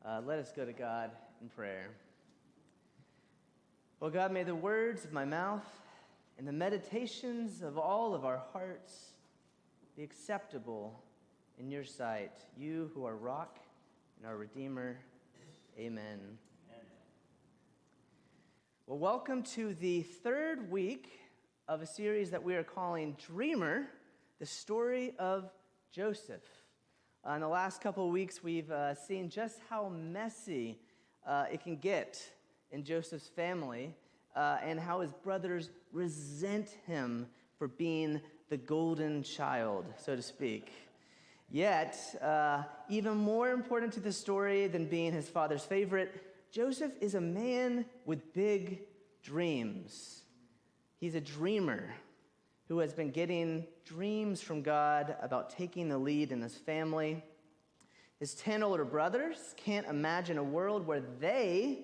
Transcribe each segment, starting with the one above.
Let us go to God in prayer. Well, God, may the words of my mouth and the meditations of all of our hearts be acceptable in your sight, you who are rock and our Redeemer. Amen. Amen. Well, welcome to the third week of a series that we are calling Dreamer, the story of Joseph. In the last couple of weeks, we've seen just how messy it can get in Joseph's family and how his brothers resent him for being the golden child, so to speak. Yet, even more important to the story than being his father's favorite, Joseph is a man with big dreams. He's a dreamer who has been getting dreams from God about taking the lead in his family. His 10 older brothers can't imagine a world where they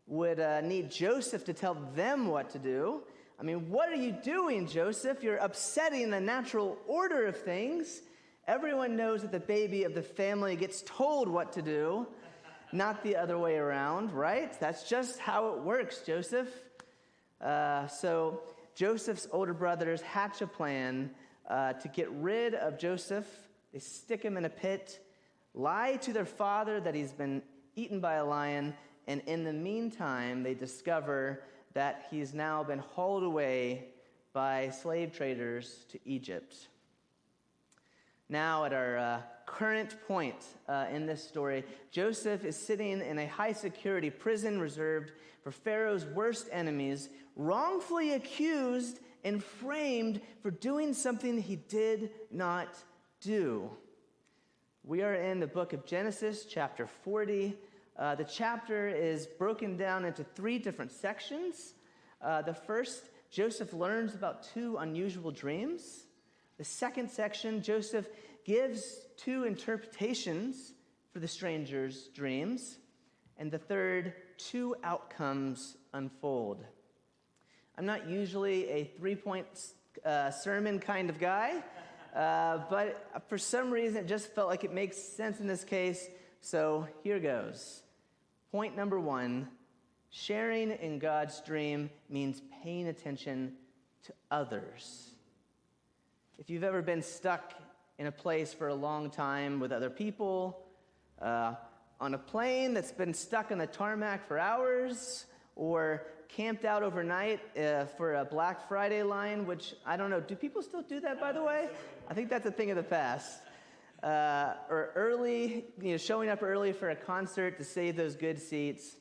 would need Joseph to tell them what to do. I mean, what are you doing, Joseph? You're upsetting the natural order of things. Everyone knows that the baby of the family gets told what to do, not the other way around, right? That's just how it works, Joseph. So Joseph's older brothers hatch a plan to get rid of Joseph. They stick him in a pit, lie to their father that he's been eaten by a lion, and in the meantime, they discover that he's now been hauled away by slave traders to Egypt. Now, at our current point in this story, Joseph is sitting in a high-security prison reserved for Pharaoh's worst enemies, wrongfully accused and framed for doing something he did not do. We are in the book of Genesis, chapter 40. The chapter is broken down into 3 different sections. The first, Joseph learns about 2 unusual dreams. The second section, Joseph gives 2 interpretations for the stranger's dreams. And the third, 2 outcomes unfold. I'm not usually a 3-point sermon kind of guy, but for some reason it just felt like it makes sense in this case, so here goes. Point number 1, sharing in God's dream means paying attention to others. If you've ever been stuck in a place for a long time with other people, on a plane that's been stuck on the tarmac for hours, or camped out overnight for a Black Friday line, which, I don't know, do people still do that, by the way? I think that's a thing of the past. Or early, showing up early for a concert to save those good seats,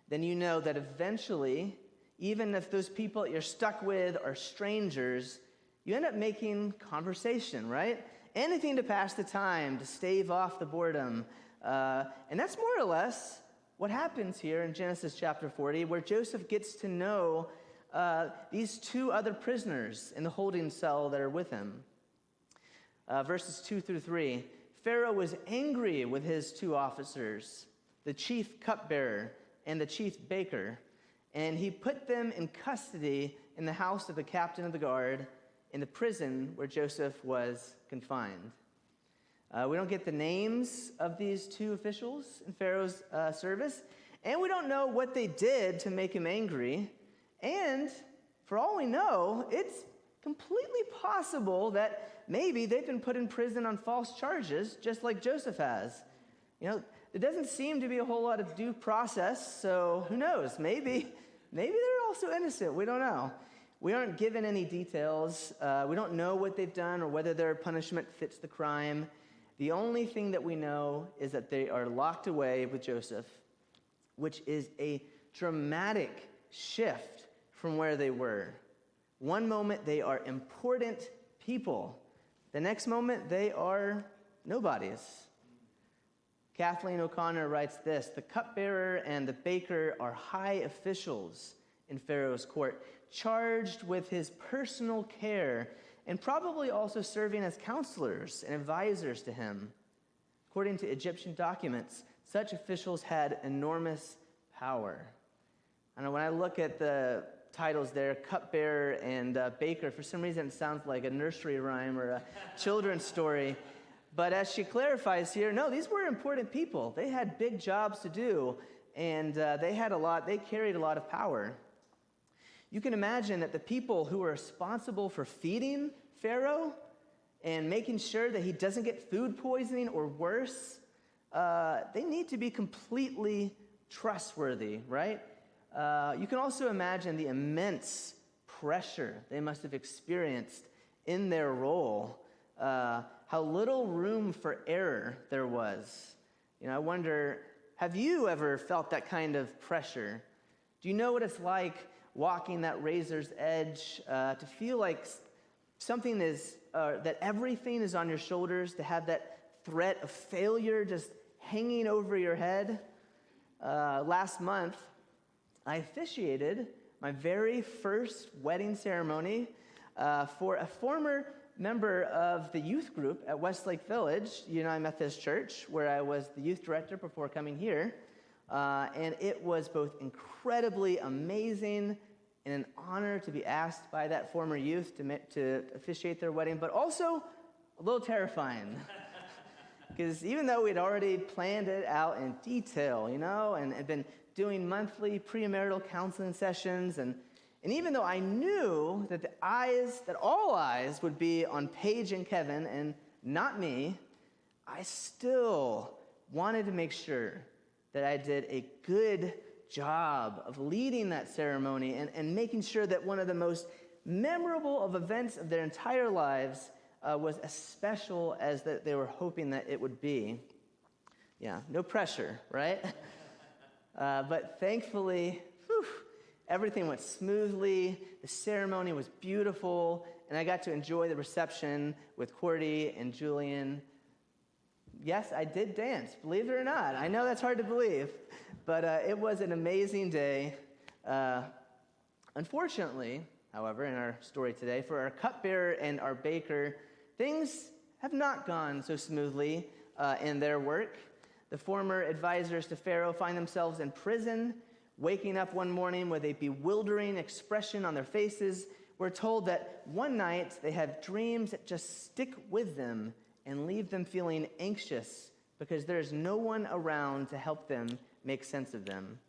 then you know that eventually, even if those people that you're stuck with are strangers, you end up making conversation, right? Anything to pass the time, to stave off the boredom. And that's more or less what happens here in Genesis chapter 40, where Joseph gets to know these 2 other prisoners in the holding cell that are with him. Verses 2 through 3, Pharaoh was angry with his 2 officers, the chief cupbearer and the chief baker, and he put them in custody in the house of the captain of the guard, in the prison where Joseph was confined. We don't get the names of these 2 officials in Pharaoh's service, and we don't know what they did to make him angry. And for all we know, it's completely possible that maybe they've been put in prison on false charges, just like Joseph has. There doesn't seem to be a whole lot of due process, so who knows? Maybe they're also innocent. We don't know. We aren't given any details. We don't know what they've done or whether their punishment fits the crime. The only thing that we know is that they are locked away with Joseph, which is a dramatic shift from where they were. One moment, they are important people. The next moment, they are nobodies. Kathleen O'Connor writes this: the cupbearer and the baker are high officials in Pharaoh's court, charged with his personal care and probably also serving as counselors and advisors to him. According to Egyptian documents, such officials had enormous power. I know when I look at the titles there, cupbearer and baker, for some reason it sounds like a nursery rhyme or a children's story. But as she clarifies here, no, these were important people. They had big jobs to do, and they carried a lot of power. You can imagine that the people who were responsible for feeding Pharaoh and making sure that he doesn't get food poisoning or worse, they need to be completely trustworthy, right? You can also imagine the immense pressure they must have experienced in their role, how little room for error there was. I wonder, have you ever felt that kind of pressure? Do you know what it's like walking that razor's edge, to feel like something is, that everything is on your shoulders, to have that threat of failure just hanging over your head? Last month, I officiated my very first wedding ceremony for a former member of the youth group at Westlake Village, United Methodist Church, where I was the youth director before coming here. And it was both incredibly amazing and an honor to be asked by that former youth to officiate their wedding, but also a little terrifying. Because even though we'd already planned it out in detail, and had been doing monthly premarital counseling sessions, and even though I knew that all eyes would be on Paige and Kevin and not me, I still wanted to make sure that I did a good job of leading that ceremony and making sure that one of the most memorable of events of their entire lives was as special as that they were hoping that it would be. Yeah, no pressure, right? But thankfully, everything went smoothly. The ceremony was beautiful, and I got to enjoy the reception with Cordy and Julian. Yes, I did dance, believe it or not. I know that's hard to believe, but it was an amazing day. Unfortunately, however, in our story today, for our cupbearer and our baker, things have not gone so smoothly in their work. The former advisors to Pharaoh find themselves in prison, waking up one morning with a bewildering expression on their faces. We're told that one night they have dreams that just stick with them and leave them feeling anxious because there's no one around to help them make sense of them.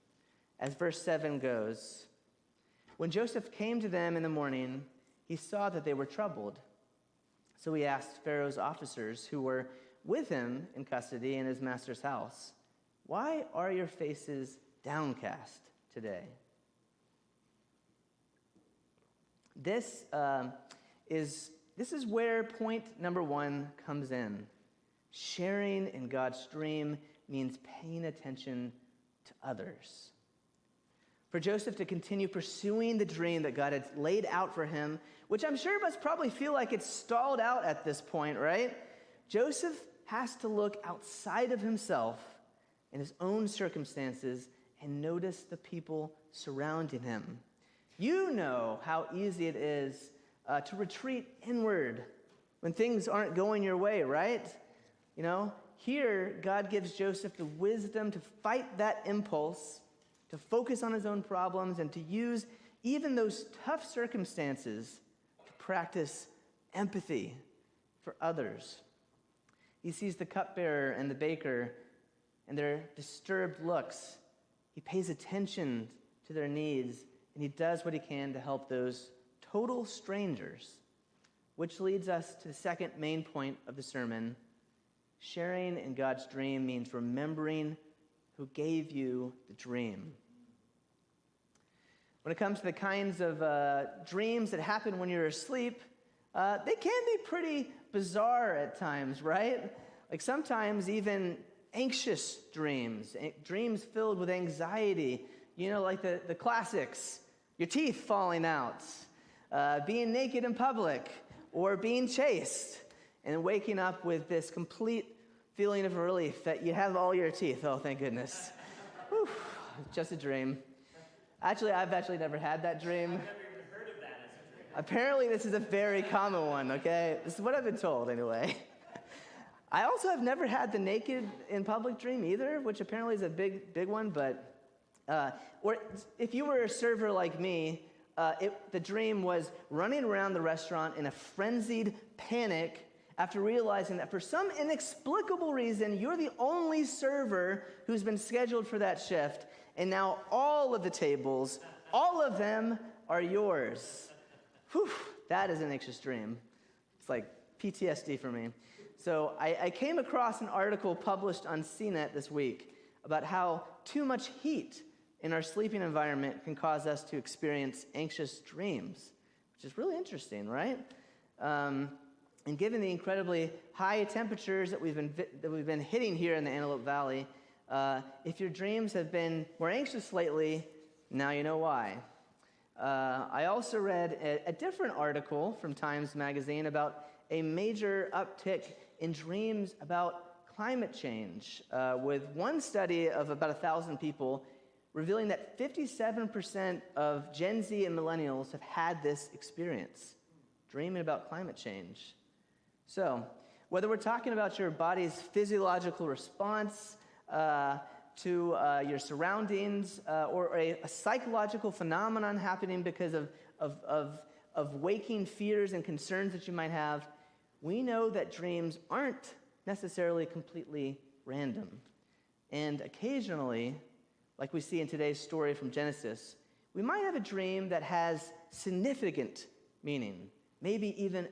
As verse 7 goes, when Joseph came to them in the morning, he saw that they were troubled. So he asked Pharaoh's officers who were with him in custody in his master's house, "Why are your faces downcast today?" This is where point number 1 comes in. Sharing in God's dream means paying attention to others. For Joseph to continue pursuing the dream that God had laid out for him, which I'm sure must probably feel like it's stalled out at this point, right? Joseph has to look outside of himself and his own circumstances and notice the people surrounding him. You know how easy it is to retreat inward when things aren't going your way, right? Here, God gives Joseph the wisdom to fight that impulse, to focus on his own problems, and to use even those tough circumstances to practice empathy for others. He sees the cupbearer and the baker and their disturbed looks. He pays attention to their needs, and he does what he can to help those total strangers, which leads us to the second main point of the sermon. Sharing in God's dream means remembering who gave you the dream. When it comes to the kinds of dreams that happen when you're asleep, they can be pretty bizarre at times, right? Like sometimes even anxious dreams filled with anxiety, like the classics, your teeth falling out, being naked in public, or being chased, and waking up with this complete feeling of relief that you have all your teeth. Oh, thank goodness. Whew, just a dream. I've never had that dream. I've never even heard of that as a dream. Apparently, this is a very common one, okay? This is what I've been told, anyway. I also have never had the naked in public dream either, which apparently is a big one, but, or if you were a server like me, the dream was running around the restaurant in a frenzied panic after realizing that for some inexplicable reason, you're the only server who's been scheduled for that shift, and now all of the tables, all of them are yours. Whew, that is an anxious dream. It's like PTSD for me. So I came across an article published on CNET this week about how too much heat in our sleeping environment can cause us to experience anxious dreams, which is really interesting, right? And given the incredibly high temperatures that we've been hitting here in the Antelope Valley, if your dreams have been more anxious lately, now you know why. I also read a different article from Times Magazine about a major uptick in dreams about climate change, with one study of about 1,000 people revealing that 57% of Gen Z and millennials have had this experience, dreaming about climate change. So, whether we're talking about your body's physiological response to your surroundings, or a psychological phenomenon happening because of waking fears and concerns that you might have, we know that dreams aren't necessarily completely random. And occasionally, like we see in today's story from Genesis, we might have a dream that has significant meaning, maybe even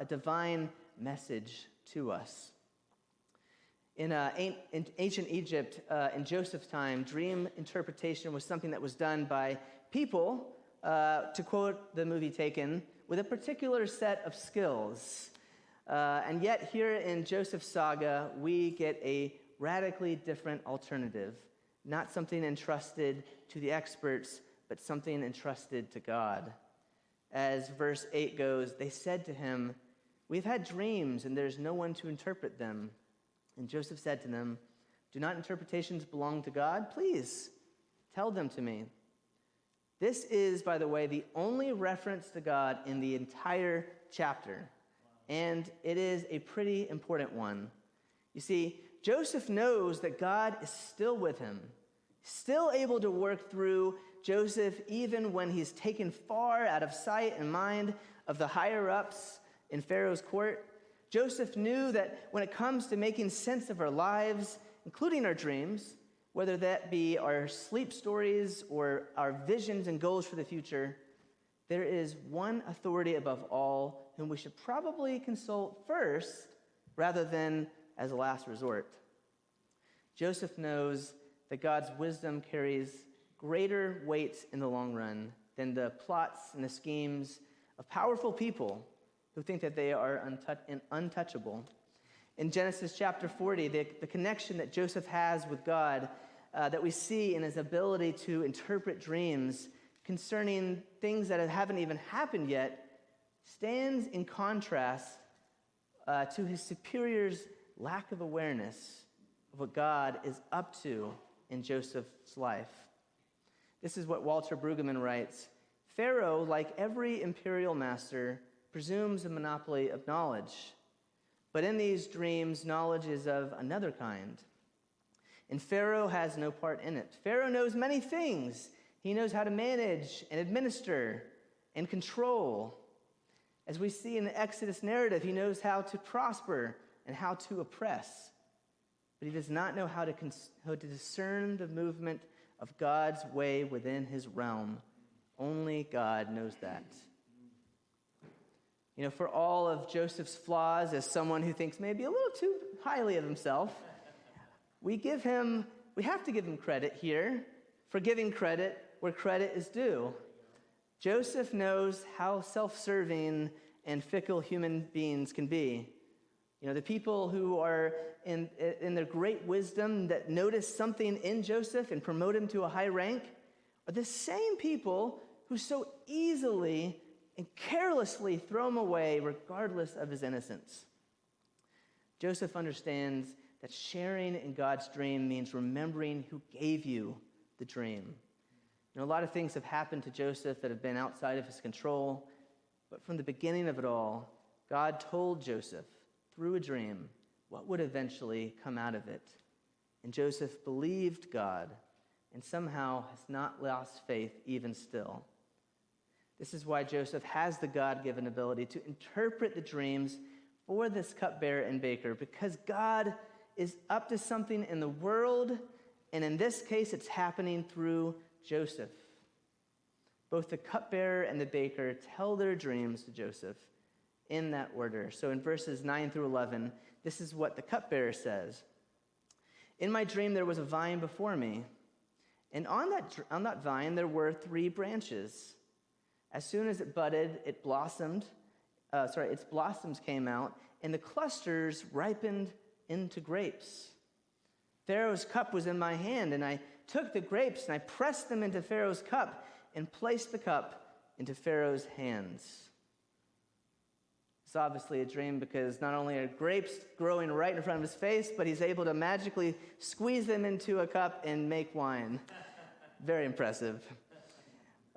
a divine message to us. In ancient Egypt, in Joseph's time, dream interpretation was something that was done by people, to quote the movie Taken, with a particular set of skills. And yet here in Joseph's saga, we get a radically different alternative. Not something entrusted to the experts, but something entrusted to God. As verse 8 goes, they said to him, "We've had dreams, and there's no one to interpret them." And Joseph said to them, "Do not interpretations belong to God? Please, tell them to me." This is, by the way, the only reference to God in the entire chapter. And it is a pretty important one. You see, Joseph knows that God is still with him, still able to work through Joseph even when he's taken far out of sight and mind of the higher-ups in Pharaoh's court. Joseph knew that when it comes to making sense of our lives, including our dreams, whether that be our sleep stories or our visions and goals for the future, there is one authority above all whom we should probably consult first rather than as a last resort. Joseph knows that God's wisdom carries greater weight in the long run than the plots and the schemes of powerful people who think that they are untouchable. In Genesis chapter 40, the connection that Joseph has with God, that we see in his ability to interpret dreams concerning things that haven't even happened yet, stands in contrast to his superior's lack of awareness of what God is up to in Joseph's life. This is what Walter Brueggemann writes: "Pharaoh, like every imperial master, presumes a monopoly of knowledge. But in these dreams, knowledge is of another kind. And Pharaoh has no part in it. Pharaoh knows many things. He knows how to manage and administer and control. As we see in the Exodus narrative, he knows how to prosper and how to oppress. But he does not know how to discern the movement of God's way within his realm. Only God knows that." You know, for all of Joseph's flaws, as someone who thinks maybe a little too highly of himself, we have to give him credit here for giving credit where credit is due. Joseph knows how self-serving and fickle human beings can be. You know, the people who are in their great wisdom that notice something in Joseph and promote him to a high rank are the same people who so easily and carelessly throw him away regardless of his innocence. Joseph understands that sharing in God's dream means remembering who gave you the dream. You know, a lot of things have happened to Joseph that have been outside of his control, but from the beginning of it all, God told Joseph through a dream what would eventually come out of it. And Joseph believed God and somehow has not lost faith even still. This is why Joseph has the God-given ability to interpret the dreams for this cupbearer and baker because God is up to something in the world, and in this case, it's happening through Joseph. Both the cupbearer and the baker tell their dreams to Joseph in that order. So in verses 9 through 11, this is what the cupbearer says. In my dream, there was a vine before me, and on that vine, there were 3 branches. As soon as it budded, its blossoms came out, and the clusters ripened into grapes. Pharaoh's cup was in my hand, and I took the grapes, and I pressed them into Pharaoh's cup, and placed the cup into Pharaoh's hands. It's obviously a dream because not only are grapes growing right in front of his face, but he's able to magically squeeze them into a cup and make wine. Very impressive.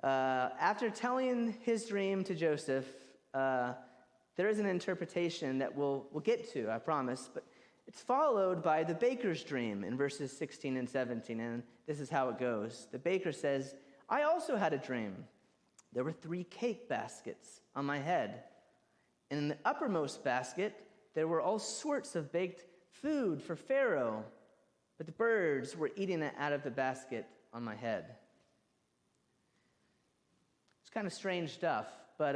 After telling his dream to Joseph, there is an interpretation that we'll get to, I promise, but it's followed by the baker's dream in verses 16 and 17, and this is how it goes. The baker says, I also had a dream. There were 3 cake baskets on my head. And in the uppermost basket, there were all sorts of baked food for Pharaoh, but the birds were eating it out of the basket on my head. It's kind of strange stuff, but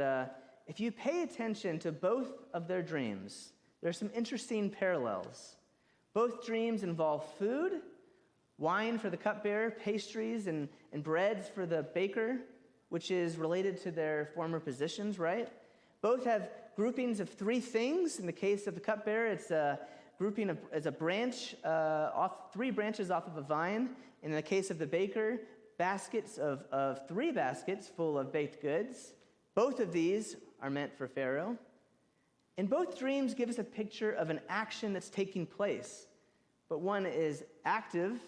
if you pay attention to both of their dreams, there are some interesting parallels. Both dreams involve food, wine for the cupbearer, pastries and breads for the baker, which is related to their former positions, right? Both have groupings of 3 things. In the case of the cupbearer, it's a grouping as a branch, 3 branches off of a vine. In the case of the baker, baskets of 3 baskets full of baked goods. Both of these are meant for Pharaoh. And both dreams give us a picture of an action that's taking place. But one is active,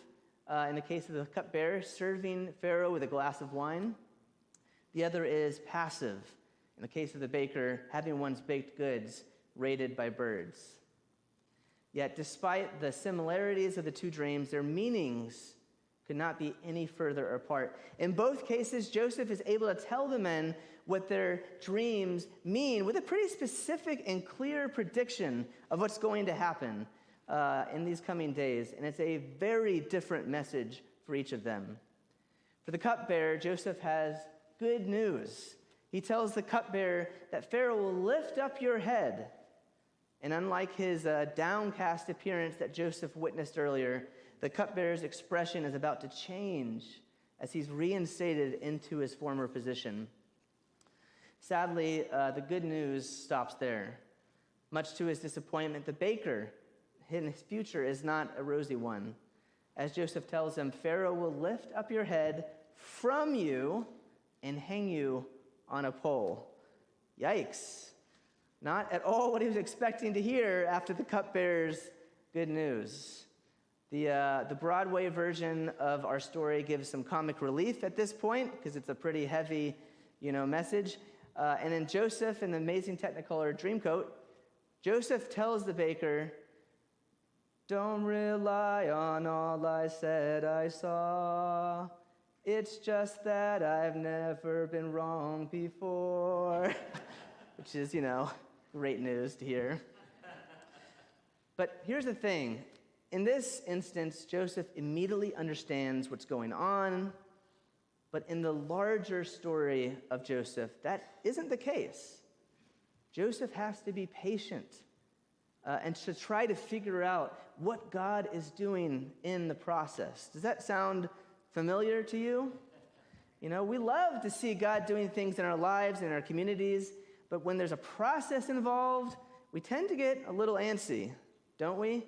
in the case of the cupbearer, serving Pharaoh with a glass of wine. The other is passive, in the case of the baker, having one's baked goods raided by birds. Yet, despite the similarities of the 2 dreams, their meanings could not be any further apart. In both cases, Joseph is able to tell the men what their dreams mean with a pretty specific and clear prediction of what's going to happen in these coming days. And it's a very different message for each of them. For the cupbearer, Joseph has good news. He tells the cupbearer that Pharaoh will lift up your head. And unlike his downcast appearance that Joseph witnessed earlier, the cupbearer's expression is about to change as he's reinstated into his former position. Sadly, the good news stops there. Much to his disappointment, the baker, his future is not a rosy one. As Joseph tells him, Pharaoh will lift up your head from you and hang you on a pole. Yikes. Not at all what he was expecting to hear after the cupbearer's good news. The Broadway version of our story gives some comic relief at this point because it's a pretty heavy, message. And then Joseph, in the amazing Technicolor Dreamcoat, Joseph tells the baker, don't rely on all I said I saw. It's just that I've never been wrong before. Which is, great news to hear. But here's the thing. In this instance, Joseph immediately understands what's going on. But in the larger story of Joseph, that isn't the case. Joseph has to be patient and to try to figure out what God is doing in the process. Does that sound familiar to you? We love to see God doing things in our lives, in our communities, but when there's a process involved, we tend to get a little antsy, don't we?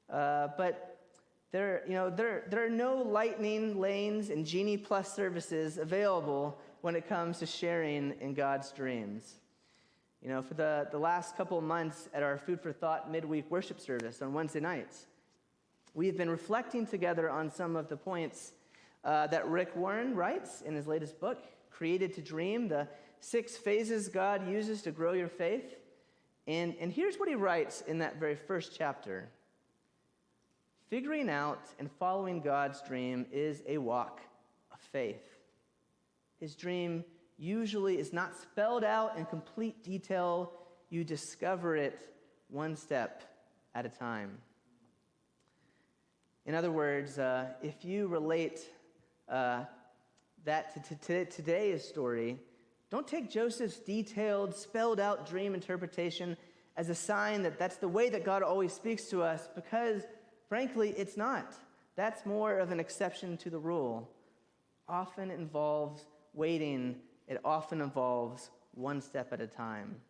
But there are no lightning lanes and Genie Plus services available when it comes to sharing in God's dreams. For the last couple of months at our Food for Thought midweek worship service on Wednesday nights, we've been reflecting together on some of the points that Rick Warren writes in his latest book, Created to Dream, the 6 phases God uses to grow your faith. And here's what he writes in that very first chapter. Figuring out and following God's dream is a walk of faith. His dream usually is not spelled out in complete detail. You discover it one step at a time. In other words, if you relate that to today's story, don't take Joseph's detailed, spelled-out dream interpretation as a sign that that's the way that God always speaks to us, because, frankly, it's not. That's more of an exception to the rule. Often involves waiting. It often involves one step at a time.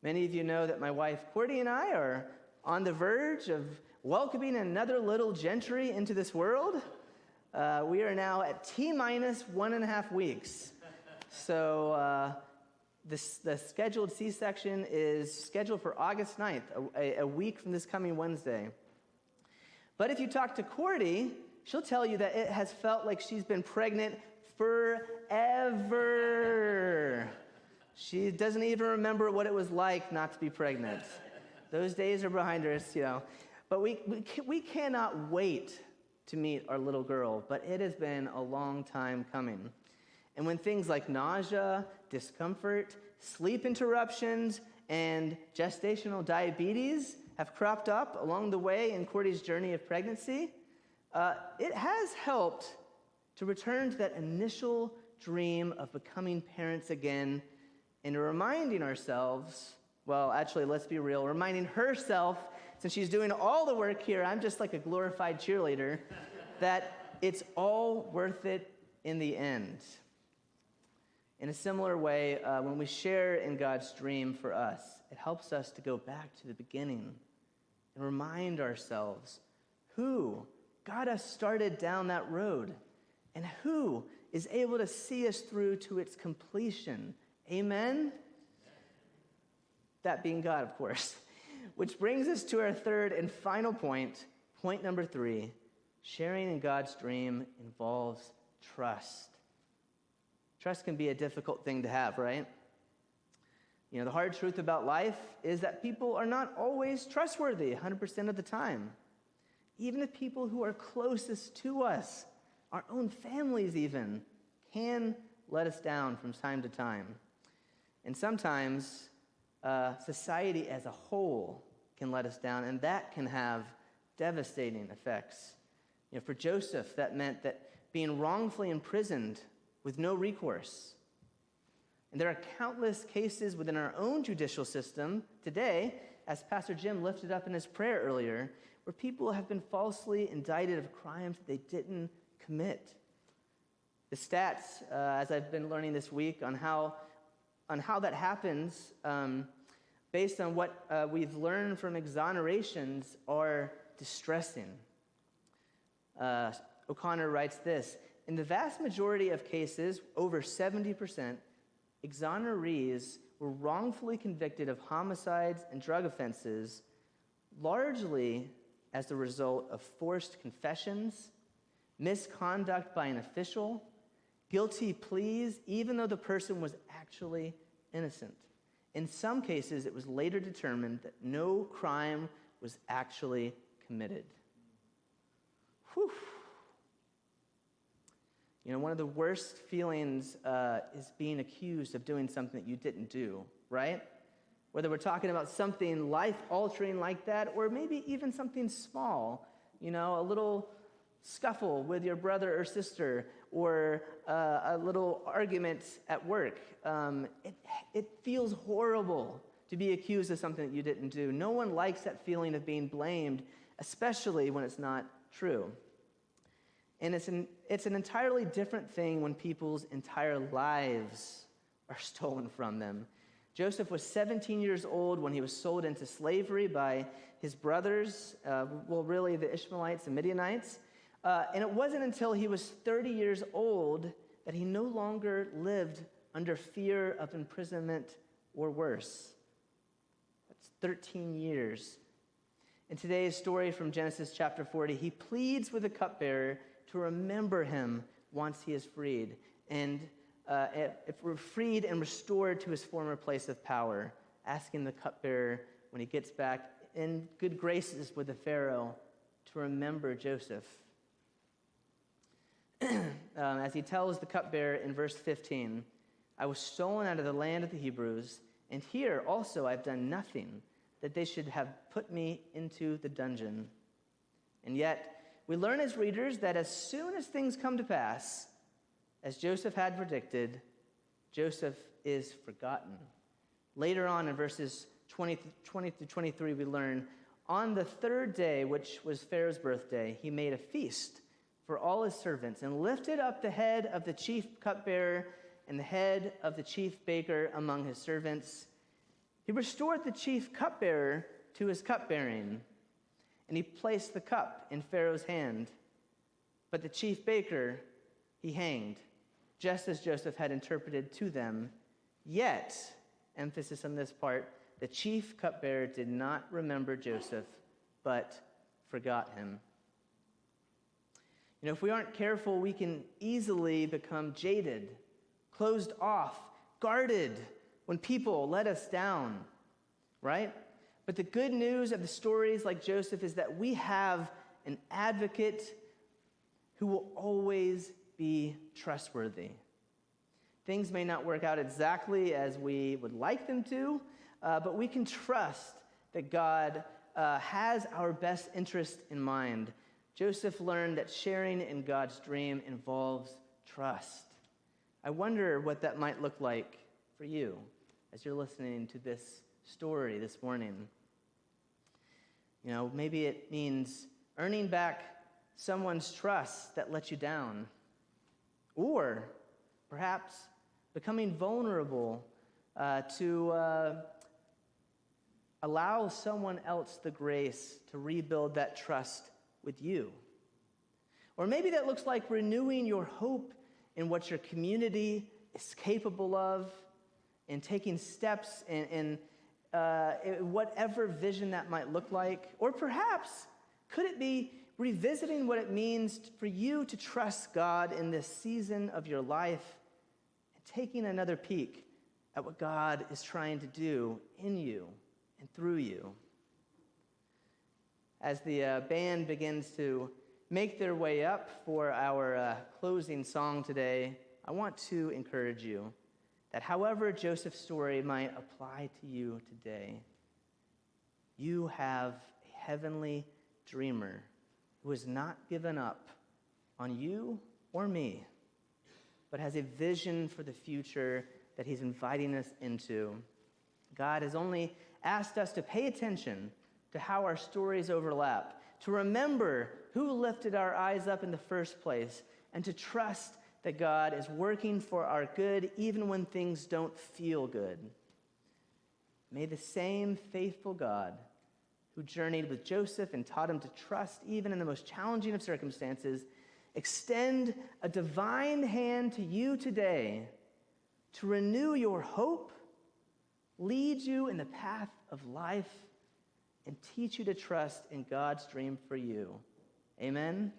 Many of you know that my wife, Courtney, and I are on the verge of welcoming another little Gentry into this world. We are now at T-minus 1.5 weeks. So the scheduled C-section is scheduled for August 9th, a week from this coming Wednesday. But if you talk to Courtney, she'll tell you that it has felt like she's been pregnant forever. She doesn't even remember what it was like not to be pregnant. Those days are behind us, But we cannot wait to meet our little girl, but it has been a long time coming. And when things like nausea, discomfort, sleep interruptions, and gestational diabetes have cropped up along the way in Courtney's journey of pregnancy, it has helped to return to that initial dream of becoming parents again and reminding ourselves, well, actually, let's be real, reminding herself, since she's doing all the work here, I'm just like a glorified cheerleader, that it's all worth it in the end. In a similar way, when we share in God's dream for us, it helps us to go back to the beginning and remind ourselves who got us started down that road and who is able to see us through to its completion. Amen? That being God, of course. Which brings us to our third and final point number 3. Sharing in God's dream involves trust. Trust can be a difficult thing to have, right? The hard truth about life is that people are not always trustworthy 100% of the time. Even the people who are closest to us, our own families even, can let us down from time to time. And sometimes society as a whole can let us down, and that can have devastating effects. For Joseph, that meant that being wrongfully imprisoned with no recourse. And there are countless cases within our own judicial system today, as Pastor Jim lifted up in his prayer earlier, where people have been falsely indicted of crimes that they didn't commit. The stats, as I've been learning this week, on how that happens, based on what we've learned from exonerations, are distressing. O'Connor writes this: in the vast majority of cases, over 70%, exonerees were wrongfully convicted of homicides and drug offenses, largely as the result of forced confessions, misconduct by an official, guilty pleas, even though the person was actually innocent. In some cases, it was later determined that no crime was actually committed. Whew. One of the worst feelings is being accused of doing something that you didn't do, right? Whether we're talking about something life-altering like that, or maybe even something small, a little scuffle with your brother or sister, or a little argument at work. It feels horrible to be accused of something that you didn't do. No one likes that feeling of being blamed, especially when it's not true. And it's an entirely different thing when people's entire lives are stolen from them. Joseph was 17 years old when he was sold into slavery by his brothers, really the Ishmaelites and Midianites. And it wasn't until he was 30 years old that he no longer lived under fear of imprisonment or worse. That's 13 years. In today's story from Genesis chapter 40, he pleads with the cupbearer to remember him once he is freed, and if we're freed and restored to his former place of power, asking the cupbearer when he gets back in good graces with the Pharaoh to remember Joseph. As he tells the cupbearer in verse 15, I was stolen out of the land of the Hebrews, and here also I've done nothing that they should have put me into the dungeon. And yet, we learn as readers that as soon as things come to pass, as Joseph had predicted, Joseph is forgotten. Later on in verses 20 through 23, we learn, on the third day, which was Pharaoh's birthday, he made a feast for all his servants and lifted up the head of the chief cupbearer and the head of the chief baker among his servants. He restored the chief cupbearer to his cupbearing, and he placed the cup in Pharaoh's hand. But the chief baker he hanged, just as Joseph had interpreted to them. Yet, emphasis on this part, the chief cupbearer did not remember Joseph, but forgot him. You know, if we aren't careful, we can easily become jaded, closed off, guarded when people let us down, right? But the good news of the stories like Joseph is that we have an advocate who will always be trustworthy. Things may not work out exactly as we would like them to, but we can trust that God has our best interest in mind. Joseph learned that sharing in God's dream involves trust. I wonder what that might look like for you as you're listening to this story this morning. You know, maybe it means earning back someone's trust that let you down, or perhaps becoming vulnerable to allow someone else the grace to rebuild that trust with you. Or maybe that looks like renewing your hope in what your community is capable of and taking steps in whatever vision that might look like. Or perhaps, could it be revisiting what it means for you to trust God in this season of your life and taking another peek at what God is trying to do in you and through you? As the band begins to make their way up for our closing song today, I want to encourage you that however Joseph's story might apply to you today, you have a heavenly dreamer who has not given up on you or me, but has a vision for the future that he's inviting us into. God has only asked us to pay attention to how our stories overlap, to remember who lifted our eyes up in the first place, and to trust that God is working for our good even when things don't feel good. May the same faithful God who journeyed with Joseph and taught him to trust even in the most challenging of circumstances extend a divine hand to you today to renew your hope, lead you in the path of life, and teach you to trust in God's dream for you. Amen?